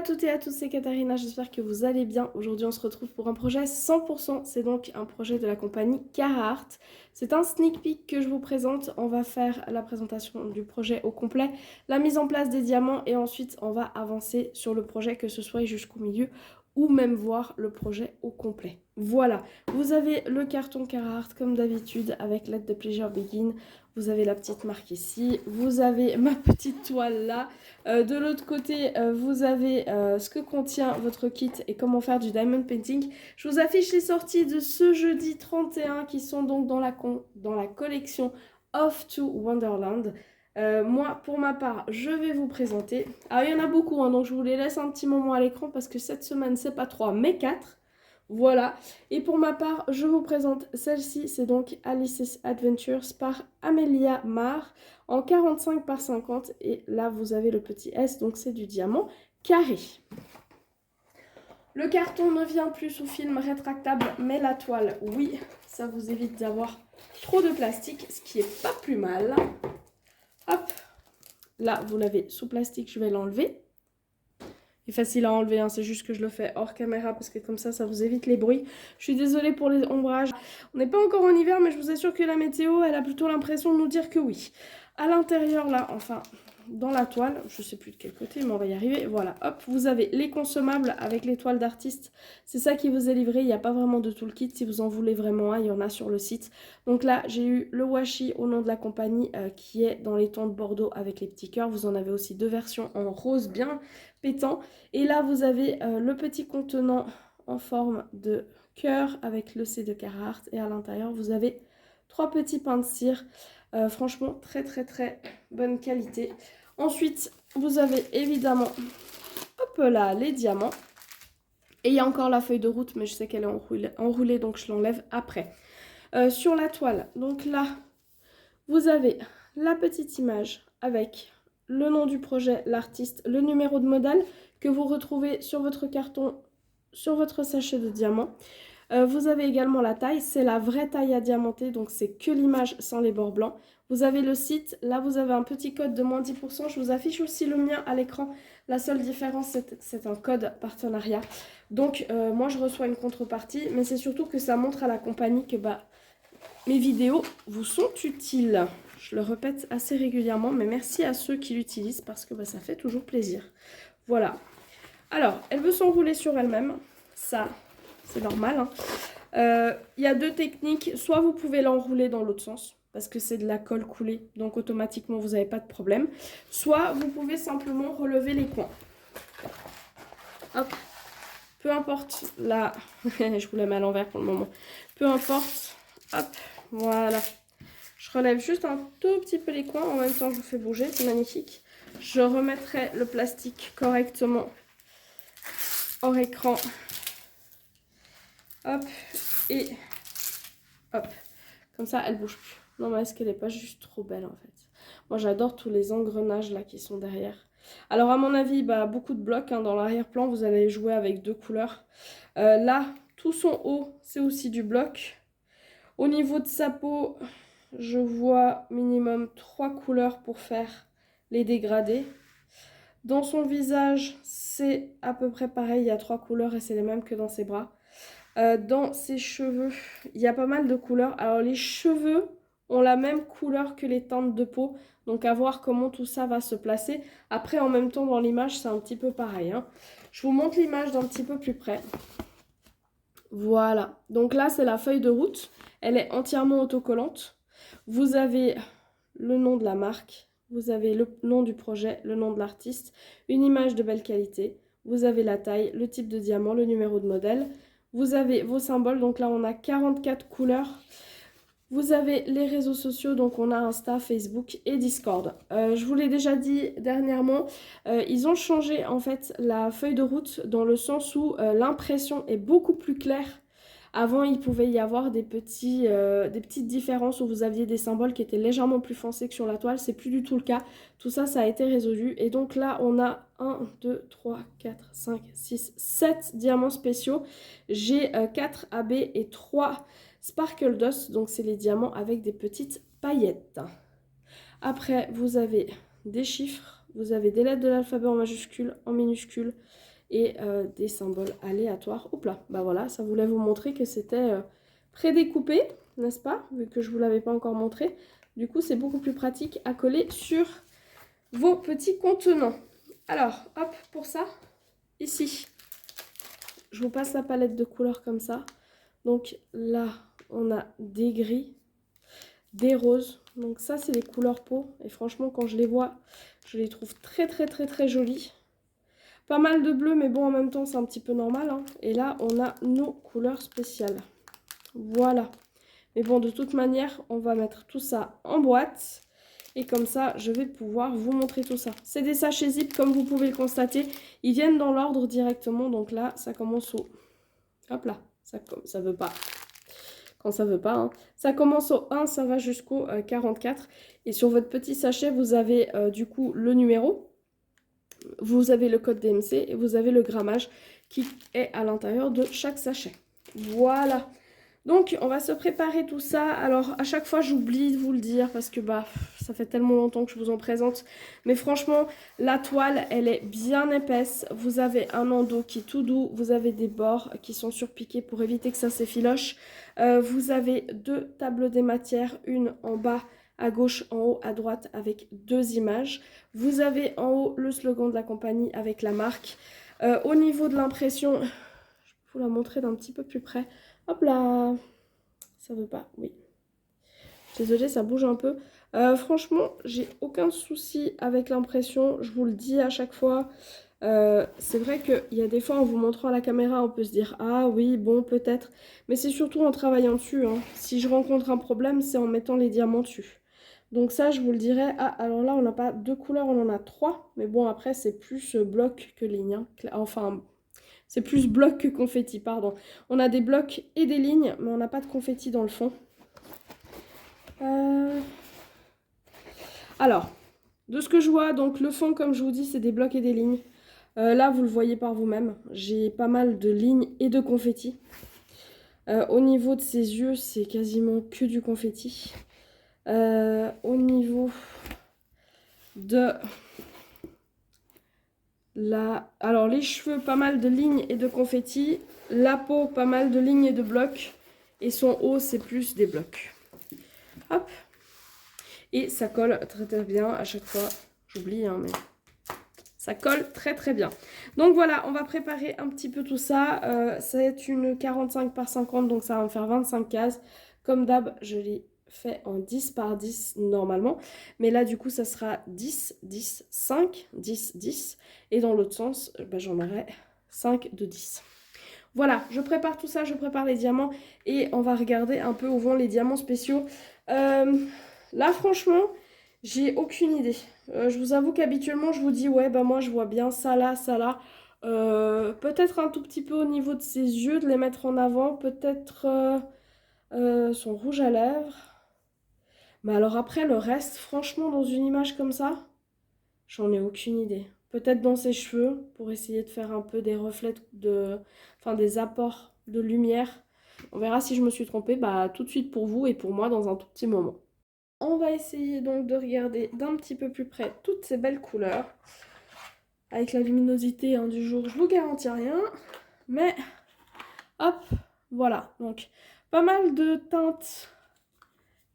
toutes et à tous, c'est Katharina, j'espère que vous allez bien. Aujourd'hui on se retrouve pour un projet 100%, c'est donc un projet de la compagnie Carhartt. C'est un sneak peek que je vous présente, on va faire la présentation du projet au complet, la mise en place des diamants et ensuite on va avancer sur le projet, que ce soit jusqu'au milieu ou même voir le projet au complet. Voilà, vous avez le carton Carhartt comme d'habitude avec l'aide de Pleasure Begin. Vous avez la petite marque ici, vous avez ma petite toile là. De l'autre côté, vous avez ce que contient votre kit et comment faire du diamond painting. Je vous affiche les sorties de ce jeudi 31 qui sont donc dans la collection Off to Wonderland. Moi, pour ma part, je vais vous présenter. Alors, il y en a beaucoup, hein, donc je vous les laisse un petit moment à l'écran parce que cette semaine, c'est pas 3, mais 4. Voilà. Et pour ma part, je vous présente celle-ci. C'est donc Alice's Adventures par Amelia Marr en 45 par 50. Et là, vous avez le petit S, donc c'est du diamant carré. Le carton ne vient plus sous film rétractable, mais la toile, oui, ça vous évite d'avoir trop de plastique, ce qui est pas plus mal. Hop, là, vous l'avez sous plastique, je vais l'enlever. C'est facile à enlever, hein, c'est juste que je le fais hors caméra parce que comme ça vous évite les bruits. Je suis désolée pour les ombrages. On n'est pas encore en hiver, mais je vous assure que la météo, elle a plutôt l'impression de nous dire que oui. À l'intérieur, là, enfin, dans la toile, je sais plus de quel côté, mais on va y arriver. Voilà, hop, vous avez les consommables avec les toiles d'artistes. C'est ça qui vous est livré, il n'y a pas vraiment de tout le kit. Si vous en voulez vraiment un, il y en a sur le site. Donc là, j'ai eu le washi au nom de la compagnie qui est dans les tons de Bordeaux avec les petits cœurs. Vous en avez aussi deux versions en rose bien pétant. Et là, vous avez le petit contenant en forme de cœur avec le C de Carhartt. Et à l'intérieur, vous avez 3 petits pains de cire. Franchement, très bonne qualité. Ensuite, vous avez évidemment, hop là, les diamants. Et il y a encore la feuille de route, mais je sais qu'elle est enroulée, donc je l'enlève après. Sur la toile, donc là, vous avez la petite image avec le nom du projet, l'artiste, le numéro de modèle que vous retrouvez sur votre carton, sur votre sachet de diamants. Vous avez également la taille, c'est la vraie taille à diamanter, donc c'est que l'image sans les bords blancs. Vous avez le site, là vous avez un petit code de moins 10%, je vous affiche aussi le mien à l'écran. La seule différence, c'est un code partenariat. Donc moi je reçois une contrepartie, mais c'est surtout que ça montre à la compagnie que mes vidéos vous sont utiles. Je le répète assez régulièrement, mais merci à ceux qui l'utilisent parce que ça fait toujours plaisir. Voilà. Alors, elle veut s'enrouler sur elle-même. Ça, c'est normal. Hein. Y a deux techniques. Soit vous pouvez l'enrouler dans l'autre sens, parce que c'est de la colle coulée, donc automatiquement, vous n'avez pas de problème. Soit vous pouvez simplement relever les coins. Hop. Peu importe la... je vous la mets à l'envers pour le moment. Peu importe. Hop. Voilà. Je relève juste un tout petit peu les coins. En même temps, je vous fais bouger. C'est magnifique. Je remettrai le plastique correctement hors écran. Hop. Et hop. Comme ça, elle bouge plus. Non, mais est-ce qu'elle n'est pas juste trop belle, en fait? Moi, j'adore tous les engrenages, là, qui sont derrière. Alors, à mon avis, beaucoup de blocs. Hein, dans l'arrière-plan, vous allez jouer avec 2 couleurs. Là, tout son haut, c'est aussi du bloc. Au niveau de sa peau, je vois minimum 3 couleurs pour faire les dégradés. Dans son visage, c'est à peu près pareil. Il y a 3 couleurs et c'est les mêmes que dans ses bras. Dans ses cheveux, il y a pas mal de couleurs. Alors, les cheveux ont la même couleur que les teintes de peau. Donc, à voir comment tout ça va se placer. Après, en même temps, dans l'image, c'est un petit peu pareil. Hein. Je vous montre l'image d'un petit peu plus près. Voilà. Donc là, c'est la feuille de route. Elle est entièrement autocollante. Vous avez le nom de la marque. Vous avez le nom du projet, le nom de l'artiste. Une image de belle qualité. Vous avez la taille, le type de diamant, le numéro de modèle. Vous avez vos symboles. Donc là, on a 44 couleurs. Vous avez les réseaux sociaux, donc on a Insta, Facebook et Discord. Je vous l'ai déjà dit dernièrement, ils ont changé en fait la feuille de route dans le sens où l'impression est beaucoup plus claire. Avant, il pouvait y avoir des petites différences où vous aviez des symboles qui étaient légèrement plus foncés que sur la toile. C'est plus du tout le cas. Tout ça, ça a été résolu. Et donc là, on a 1, 2, 3, 4, 5, 6, 7 diamants spéciaux. J'ai 4 AB et 3 Sparkle Dust, donc c'est les diamants avec des petites paillettes. Après, vous avez des chiffres, vous avez des lettres de l'alphabet en majuscule, en minuscule, et des symboles aléatoires. Hop là, bah voilà, ça voulait vous montrer que c'était prédécoupé, n'est-ce pas? Vu que je ne vous l'avais pas encore montré. Du coup, c'est beaucoup plus pratique à coller sur vos petits contenants. Alors, hop, pour ça, ici, je vous passe la palette de couleurs comme ça. Donc là, on a des gris, des roses. Donc ça, c'est les couleurs peau. Et franchement, quand je les vois, je les trouve très, très, très, très jolies. Pas mal de bleu, mais bon, en même temps, c'est un petit peu normal, hein. Et là, on a nos couleurs spéciales. Voilà. Mais bon, de toute manière, on va mettre tout ça en boîte. Et comme ça, je vais pouvoir vous montrer tout ça. C'est des sachets zip, comme vous pouvez le constater. Ils viennent dans l'ordre directement. Donc là, ça commence au... Hop là, ça veut pas. Quand ça veut pas, hein. Ça commence au 1, ça va jusqu'au 44. Et sur votre petit sachet, vous avez du coup le numéro. Vous avez le code DMC et vous avez le grammage qui est à l'intérieur de chaque sachet. Voilà. Donc, on va se préparer tout ça. Alors, à chaque fois, j'oublie de vous le dire parce que bah, ça fait tellement longtemps que je vous en présente. Mais franchement, la toile, elle est bien épaisse. Vous avez un endos qui est tout doux. Vous avez des bords qui sont surpiqués pour éviter que ça s'effiloche. Vous avez 2 tables des matières, une en bas à gauche, en haut, à droite, avec 2 images. Vous avez en haut le slogan de la compagnie avec la marque. Au niveau de l'impression, je vais vous la montrer d'un petit peu plus près. Hop là, ça veut pas, oui. Désolée, ça bouge un peu. Franchement, j'ai aucun souci avec l'impression, je vous le dis à chaque fois. C'est vrai qu'il y a des fois, en vous montrant à la caméra, on peut se dire « Ah oui, bon, peut-être ». Mais c'est surtout en travaillant dessus, hein. Si je rencontre un problème, c'est en mettant les diamants dessus. Donc ça, je vous le dirais. Ah, alors là, on n'a pas 2 couleurs, on en a 3. Mais bon, après, c'est plus bloc que ligne, hein. Enfin... C'est plus bloc que confetti, pardon. On a des blocs et des lignes, mais on n'a pas de confetti dans le fond. Alors, de ce que je vois, donc le fond, comme je vous dis, c'est des blocs et des lignes. Là, vous le voyez par vous-même. J'ai pas mal de lignes et de confetti. Au niveau de ses yeux, c'est quasiment que du confetti. Au niveau de... Alors, les cheveux, pas mal de lignes et de confetti. La peau, pas mal de lignes et de blocs. Et son haut, c'est plus des blocs. Hop. Et ça colle très très bien à chaque fois. J'oublie, hein, mais ça colle très très bien. Donc voilà, on va préparer un petit peu tout ça. C'est une 45 par 50, donc ça va me faire 25 cases. Comme d'hab, je l'ai fait en 10 par 10 normalement. Mais là, du coup, ça sera 10, 10, 5, 10, 10. Et dans l'autre sens, j'en aurai 5 de 10. Voilà, je prépare tout ça, je prépare les diamants. Et on va regarder un peu où vont les diamants spéciaux. Là, franchement, j'ai aucune idée. Je vous avoue qu'habituellement, je vous dis, ouais, bah moi, je vois bien ça là, ça là. Peut-être un tout petit peu au niveau de ses yeux, de les mettre en avant. Peut-être son rouge à lèvres. Mais alors après, le reste, franchement, dans une image comme ça, j'en ai aucune idée. Peut-être dans ses cheveux, pour essayer de faire un peu des reflets enfin des apports de lumière. On verra si je me suis trompée, bah tout de suite pour vous et pour moi dans un tout petit moment. On va essayer donc de regarder d'un petit peu plus près toutes ces belles couleurs. Avec la luminosité, hein, du jour, je vous garantis rien. Mais, hop, voilà. Donc, pas mal de teintes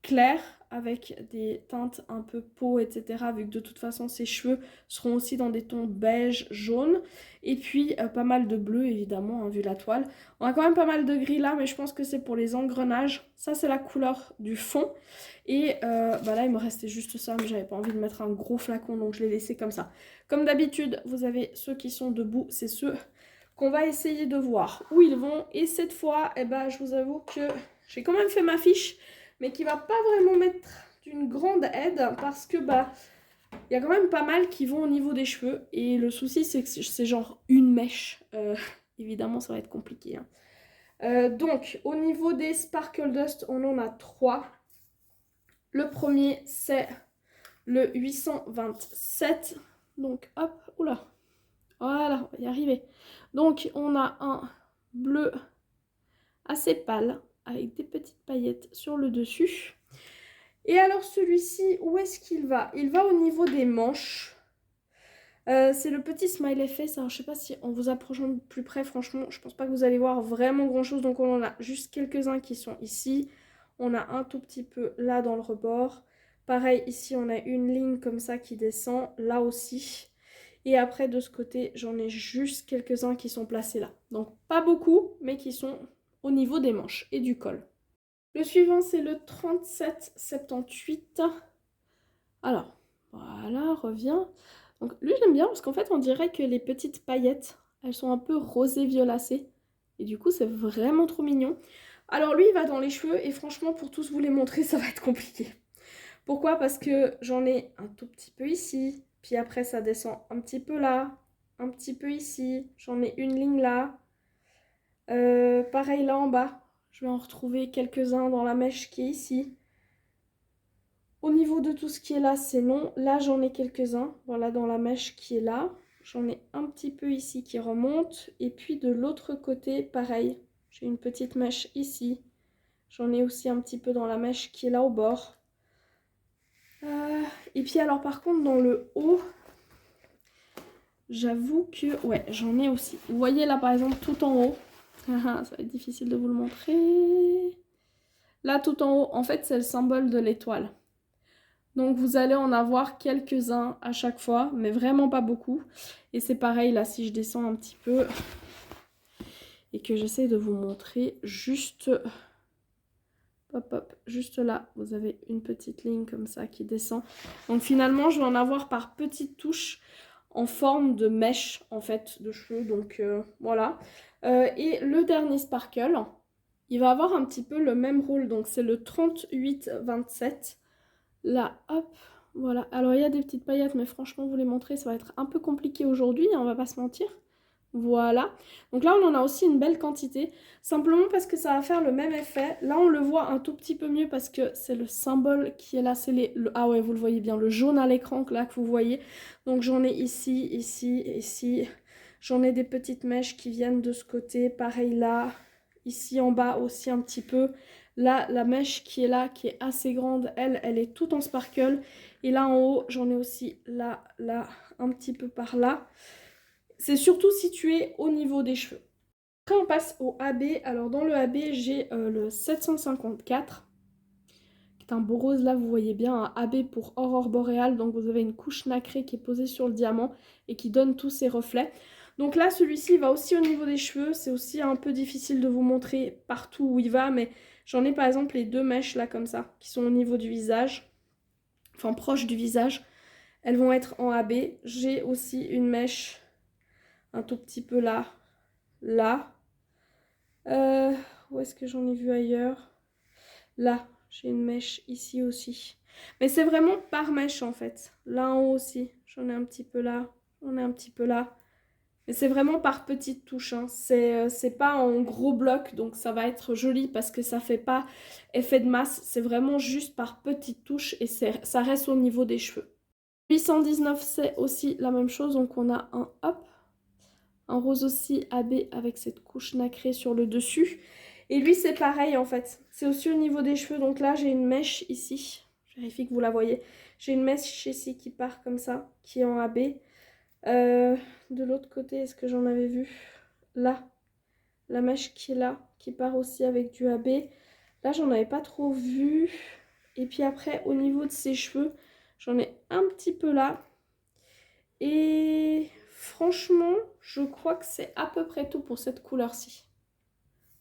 claires avec des teintes un peu peau, etc. Vu que de toute façon, ses cheveux seront aussi dans des tons beige, jaune. Et puis, pas mal de bleu, évidemment, hein, vu la toile. On a quand même pas mal de gris là, mais je pense que c'est pour les engrenages. Ça, c'est la couleur du fond. Et là, il me restait juste ça, mais j'avais pas envie de mettre un gros flacon, donc je l'ai laissé comme ça. Comme d'habitude, vous avez ceux qui sont debout, c'est ceux qu'on va essayer de voir où ils vont. Et cette fois, je vous avoue que j'ai quand même fait ma fiche, mais qui va pas vraiment mettre d'une grande aide, parce que il y a quand même pas mal qui vont au niveau des cheveux. Et le souci, c'est que c'est genre une mèche. Évidemment, ça va être compliqué, hein. Donc, au niveau des Sparkle Dust, on en a 3. Le premier, c'est le 827. Donc, hop, oula. Voilà, on va y arriver. Donc, on a un bleu assez pâle, avec des petites paillettes sur le dessus. Et alors, celui-ci, où est-ce qu'il va? Il va au niveau des manches. C'est le petit smiley face. Alors, je sais pas si en vous approchant de plus près, franchement, je pense pas que vous allez voir vraiment grand chose. Donc, on en a juste quelques-uns qui sont ici. On a un tout petit peu là dans le rebord. Pareil, ici, on a une ligne comme ça qui descend. Là aussi. Et après, de ce côté, j'en ai juste quelques-uns qui sont placés là. Donc, pas beaucoup, mais qui sont au niveau des manches et du col. Le suivant, c'est le 3778. Alors, voilà, revient. Donc, lui, j'aime bien parce qu'en fait, on dirait que les petites paillettes, elles sont un peu rosées violacées. Et du coup, c'est vraiment trop mignon. Alors, lui, il va dans les cheveux et franchement, pour tous vous les montrer, ça va être compliqué. Pourquoi? Parce que j'en ai un tout petit peu ici. Puis après, ça descend un petit peu là. Un petit peu ici. J'en ai une ligne là. Pareil là en bas. Je vais en retrouver quelques-uns dans la mèche qui est ici. Au niveau de tout ce qui est là, c'est non. Là, j'en ai quelques-uns. Voilà, dans la mèche qui est là. J'en ai un petit peu ici qui remonte. Et puis de l'autre côté, pareil. J'ai une petite mèche ici. J'en ai aussi un petit peu dans la mèche qui est là au bord. Et puis alors par contre, dans le haut, j'avoue que... Ouais, j'en ai aussi. Vous voyez là, par exemple, tout en haut. Ça va être difficile de vous le montrer. Là, tout en haut, en fait, c'est le symbole de l'étoile. Donc vous allez en avoir quelques-uns à chaque fois, mais vraiment pas beaucoup. Et c'est pareil là, si je descends un petit peu et que j'essaie de vous montrer juste... Hop hop, juste là, vous avez une petite ligne comme ça qui descend. Donc finalement, je vais en avoir par petites touches en forme de mèche en fait de cheveux. Donc voilà. Et le dernier sparkle, il va avoir un petit peu le même rôle. Donc c'est le 38-27. Là, hop, voilà. Alors, il y a des petites paillettes, mais franchement, vous les montrer, ça va être un peu compliqué aujourd'hui, hein, on va pas se mentir. Voilà. Donc là, on en a aussi une belle quantité, simplement parce que ça va faire le même effet. Là, on le voit un tout petit peu mieux parce que c'est le symbole qui est là. C'est ah ouais, vous le voyez bien, le jaune à l'écran là que vous voyez. Donc, j'en ai ici, ici, ici. J'en ai des petites mèches qui viennent de ce côté, pareil là. Ici en bas aussi un petit peu. Là, la mèche qui est là, qui est assez grande, elle est toute en sparkle. Et là en haut, j'en ai aussi là, là, un petit peu par là. C'est surtout situé au niveau des cheveux. Après, on passe au AB. Alors, dans le AB, j'ai le 754, qui est un beau rose. Là, vous voyez bien, un AB pour aurore boréale. Donc, vous avez une couche nacrée qui est posée sur le diamant et qui donne tous ces reflets. Donc là, celui-ci va aussi au niveau des cheveux. C'est aussi un peu difficile de vous montrer partout où il va, mais j'en ai par exemple les deux mèches là comme ça, qui sont au niveau du visage, enfin proche du visage. Elles vont être en AB. J'ai aussi une mèche un tout petit peu là, là. Où est-ce que j'en ai vu ailleurs? Là, j'ai une mèche ici aussi. Mais c'est vraiment par mèche en fait. Là en haut aussi, j'en ai un petit peu là, j'en ai un petit peu là. Mais c'est vraiment par petites touches, hein. C'est pas en gros bloc, donc ça va être joli parce que ça fait pas effet de masse. C'est vraiment juste par petites touches et ça reste au niveau des cheveux. 819, c'est aussi la même chose, donc on a un hop, un rose aussi AB avec cette couche nacrée sur le dessus. Et lui, c'est pareil en fait. C'est aussi au niveau des cheveux, donc là, j'ai une mèche ici. Je vérifie que vous la voyez. J'ai une mèche ici qui part comme ça, qui est en AB. De l'autre côté, est-ce que j'en avais vu? Là, la mèche qui est là, qui part aussi avec du AB. Là, j'en avais pas trop vu. Et puis après, au niveau de ses cheveux, j'en ai un petit peu là. Et franchement, je crois que c'est à peu près tout pour cette couleur-ci.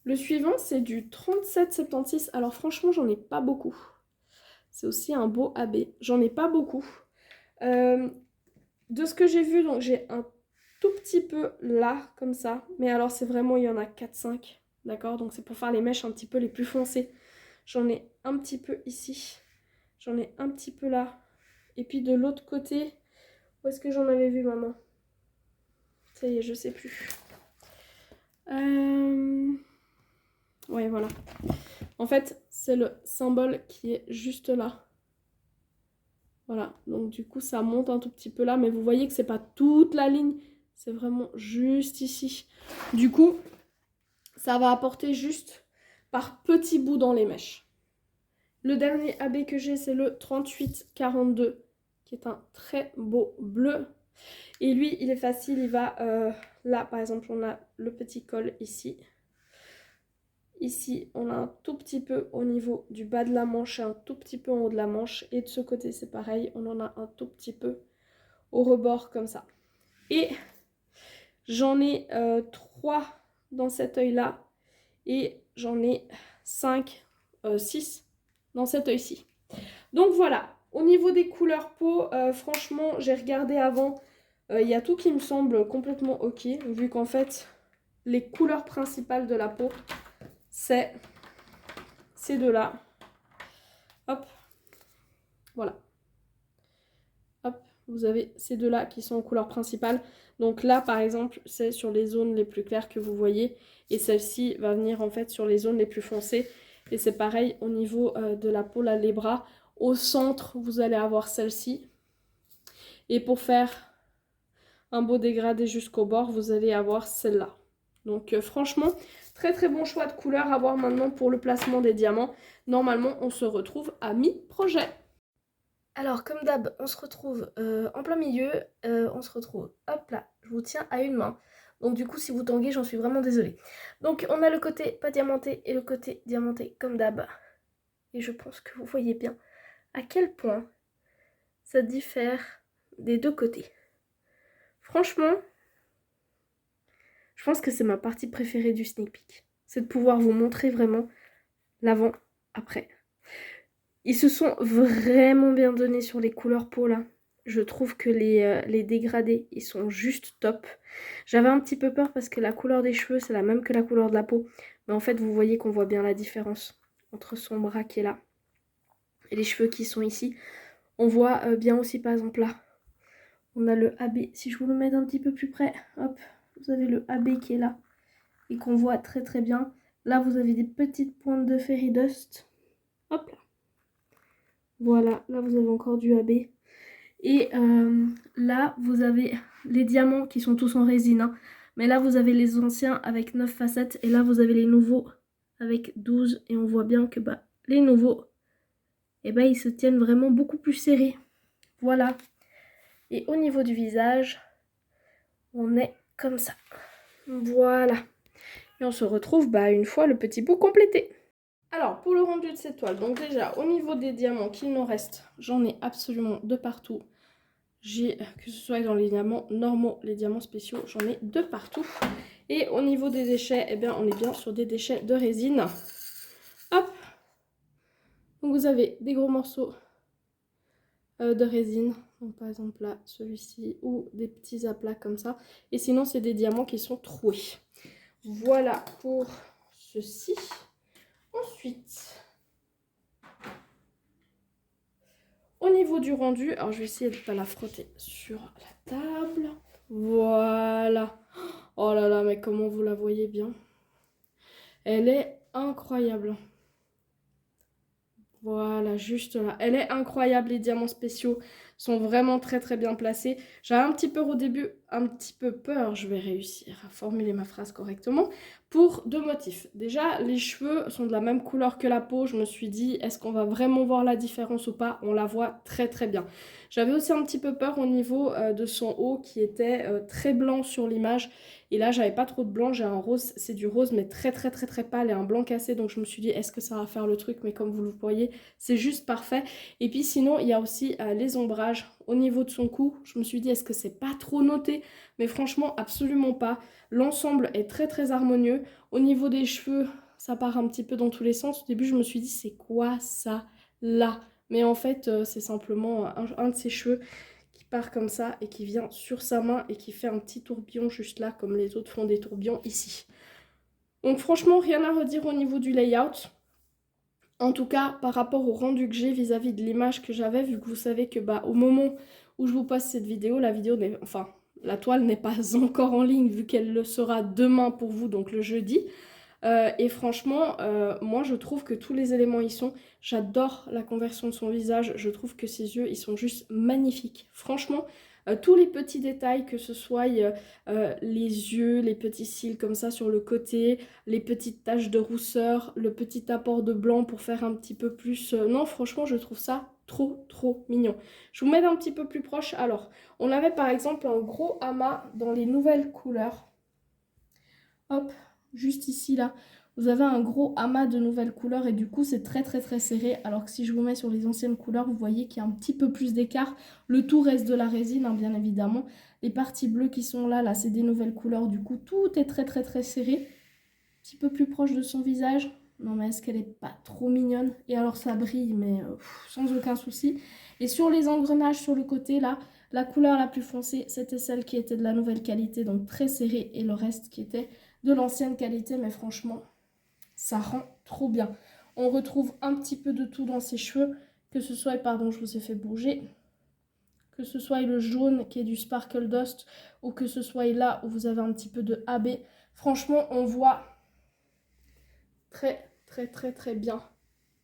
Le suivant, c'est du 37-76. Alors franchement, j'en ai pas beaucoup. C'est aussi un beau AB. J'en ai pas beaucoup. De ce que j'ai vu, donc j'ai un tout petit peu là, comme ça. Mais alors, c'est vraiment, il y en a 4-5. D'accord? Donc, c'est pour faire les mèches un petit peu les plus foncées. J'en ai un petit peu ici. J'en ai un petit peu là. Et puis, de l'autre côté, où est-ce que j'en avais vu, maman? Ça y est, je sais plus. Ouais, voilà. En fait, c'est le symbole qui est juste là. Voilà. Donc, du coup, ça monte un tout petit peu là. Mais vous voyez que c'est pas toute la ligne. C'est vraiment juste ici. Du coup, ça va apporter juste par petits bouts dans les mèches. Le dernier AB que j'ai, c'est le 3842, qui est un très beau bleu. Et lui, il est facile, il va... là, par exemple, on a le petit col ici. Ici, on a un tout petit peu au niveau du bas de la manche et un tout petit peu en haut de la manche. Et de ce côté, c'est pareil, on en a un tout petit peu au rebord comme ça. Et j'en ai 3 dans cet œil-là. Et j'en ai 6 dans cet œil-ci. Donc voilà, au niveau des couleurs peau, franchement, j'ai regardé avant. Il y a tout qui me semble complètement ok, vu qu'en fait, les couleurs principales de la peau, c'est ces deux-là. Hop, voilà. Hop, vous avez ces deux-là qui sont en couleur principale. Donc là, par exemple, c'est sur les zones les plus claires que vous voyez. Et celle-ci va venir en fait sur les zones les plus foncées. Et c'est pareil au niveau de la peau, là, les bras. Au centre, vous allez avoir celle-ci. Et pour faire un beau dégradé jusqu'au bord, vous allez avoir celle-là. Donc franchement, très très bon choix de couleur à voir maintenant pour le placement des diamants. Normalement, on se retrouve à mi-projet. Alors, comme d'hab, on se retrouve en plein milieu. On se retrouve, hop là, je vous tiens à une main. Donc du coup, si vous tanguez, j'en suis vraiment désolée. Donc, on a le côté pas diamanté et le côté diamanté comme d'hab. Et je pense que vous voyez bien à quel point ça diffère des deux côtés. Franchement, je pense que c'est ma partie préférée du sneak peek. C'est de pouvoir vous montrer vraiment l'avant, après. Ils se sont vraiment bien donnés sur les couleurs peau là. Je trouve que les dégradés, ils sont juste top. J'avais un petit peu peur parce que la couleur des cheveux, c'est la même que la couleur de la peau. Mais en fait, vous voyez qu'on voit bien la différence entre son bras qui est là et les cheveux qui sont ici. On voit bien aussi, par exemple, là. On a le AB. Si je vous le mets un petit peu plus près, hop, vous avez le AB qui est là et qu'on voit très très bien. Là, vous avez des petites pointes de fairy dust. Hop là. Voilà, là vous avez encore du AB. Et là, vous avez les diamants qui sont tous en résine. Hein. Mais là, vous avez les anciens avec 9 facettes. Et là, vous avez les nouveaux avec 12. Et on voit bien que bah, les nouveaux, eh ben, ils se tiennent vraiment beaucoup plus serrés. Voilà. Et au niveau du visage, on est comme ça. Voilà. Et on se retrouve bah, une fois le petit bout complété. Alors, pour le rendu de cette toile, donc déjà, au niveau des diamants qu'il nous reste, j'en ai absolument de partout. J'ai, que ce soit dans les diamants normaux, les diamants spéciaux, j'en ai de partout. Et au niveau des déchets, eh bien, on est bien sur des déchets de résine. Hop. Donc, vous avez des gros morceaux de résine. Donc, par exemple, là, celui-ci, ou des petits aplats comme ça. Et sinon, c'est des diamants qui sont troués. Voilà pour ceci. Ensuite, au niveau du rendu, alors je vais essayer de ne pas la frotter sur la table. Voilà. Oh là là, mais comment vous la voyez bien. Elle est incroyable. Voilà, juste là. Elle est incroyable, les diamants spéciaux sont vraiment très très bien placés. J'avais un petit peu au début, un petit peu peur, je vais réussir à formuler ma phrase correctement, pour deux motifs. Déjà, les cheveux sont de la même couleur que la peau, je me suis dit, est-ce qu'on va vraiment voir la différence ou pas? On la voit très très bien. J'avais aussi un petit peu peur au niveau de son haut qui était très blanc sur l'image. Et là, j'avais pas trop de blanc, j'ai un rose, c'est du rose mais très très très très pâle et un blanc cassé. Donc je me suis dit, est-ce que ça va faire le truc? Mais comme vous le voyez, c'est juste parfait. Et puis sinon, il y a aussi les ombrages au niveau de son cou. Je me suis dit, est-ce que c'est pas trop noté? Mais franchement, absolument pas. L'ensemble est très très harmonieux. Au niveau des cheveux, ça part un petit peu dans tous les sens. Au début, je me suis dit, c'est quoi ça là? Mais en fait, c'est simplement un de ses cheveux qui part comme ça et qui vient sur sa main et qui fait un petit tourbillon juste là, comme les autres font des tourbillons ici. Donc franchement, rien à redire au niveau du layout. En tout cas, par rapport au rendu que j'ai vis-à-vis de l'image que j'avais, vu que vous savez que bah, au moment où je vous poste cette vidéo, la toile n'est pas encore en ligne, vu qu'elle le sera demain pour vous, donc le jeudi. Et franchement, moi je trouve que tous les éléments y sont. J'adore la conversion de son visage, je trouve que ses yeux, ils sont juste magnifiques. Franchement, tous les petits détails, que ce soit les yeux, les petits cils comme ça sur le côté, les petites taches de rousseur, le petit apport de blanc pour faire un petit peu plus... Non, franchement, je trouve ça trop mignon. Je vous mets un petit peu plus proche. Alors, on avait par exemple un gros amas dans les nouvelles couleurs. Hop, juste ici, là. Vous avez un gros amas de nouvelles couleurs et du coup c'est très serré, alors que si je vous mets sur les anciennes couleurs, vous voyez qu'il y a un petit peu plus d'écart. Le tout reste de la résine, hein, bien évidemment. Les parties bleues qui sont là, c'est des nouvelles couleurs, du coup tout est très serré. Un petit peu plus proche de son visage. Non mais est-ce qu'elle est pas trop mignonne? Et alors ça brille, mais sans aucun souci. Et sur les engrenages sur le côté là, la couleur la plus foncée, c'était celle qui était de la nouvelle qualité, donc très serrée, et le reste qui était de l'ancienne qualité, mais franchement... ça rend trop bien. On retrouve un petit peu de tout dans ses cheveux, que ce soit, pardon, je vous ai fait bouger, que ce soit le jaune qui est du Sparkle Dust, ou que ce soit là où vous avez un petit peu de AB. Franchement, on voit très bien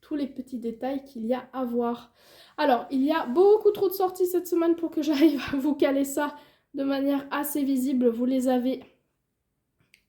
tous les petits détails qu'il y a à voir. Alors, il y a beaucoup trop de sorties cette semaine pour que j'arrive à vous caler ça de manière assez visible. Vous les avez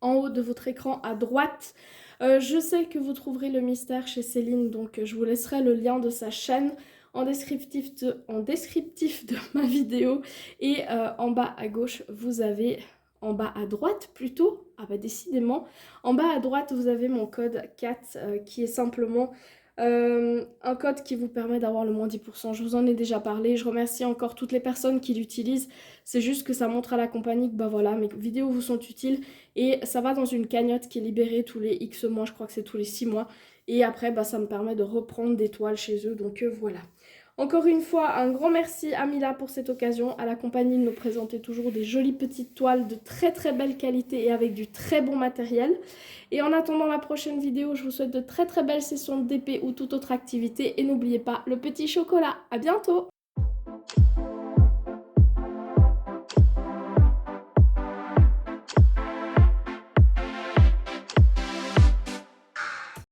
en haut de votre écran à droite. Je sais que vous trouverez le mystère chez Céline, donc je vous laisserai le lien de sa chaîne en descriptif de ma vidéo. Et en bas à gauche, vous avez... En bas à droite plutôt, ah bah décidément, en bas à droite vous avez mon code 4 qui est simplement un code qui vous permet d'avoir le moins 10%. Je vous en ai déjà parlé, je remercie encore toutes les personnes qui l'utilisent. C'est juste que ça montre à la compagnie que bah voilà, mes vidéos vous sont utiles et ça va dans une cagnotte qui est libérée tous les X mois, je crois que c'est tous les 6 mois. Et après bah ça me permet de reprendre des toiles chez eux, donc voilà. Encore une fois, un grand merci à Mila pour cette occasion, à la compagnie de nous présenter toujours des jolies petites toiles de très belle qualité et avec du très bon matériel. Et en attendant la prochaine vidéo, je vous souhaite de très belles sessions de DP ou toute autre activité. Et n'oubliez pas le petit chocolat. À bientôt!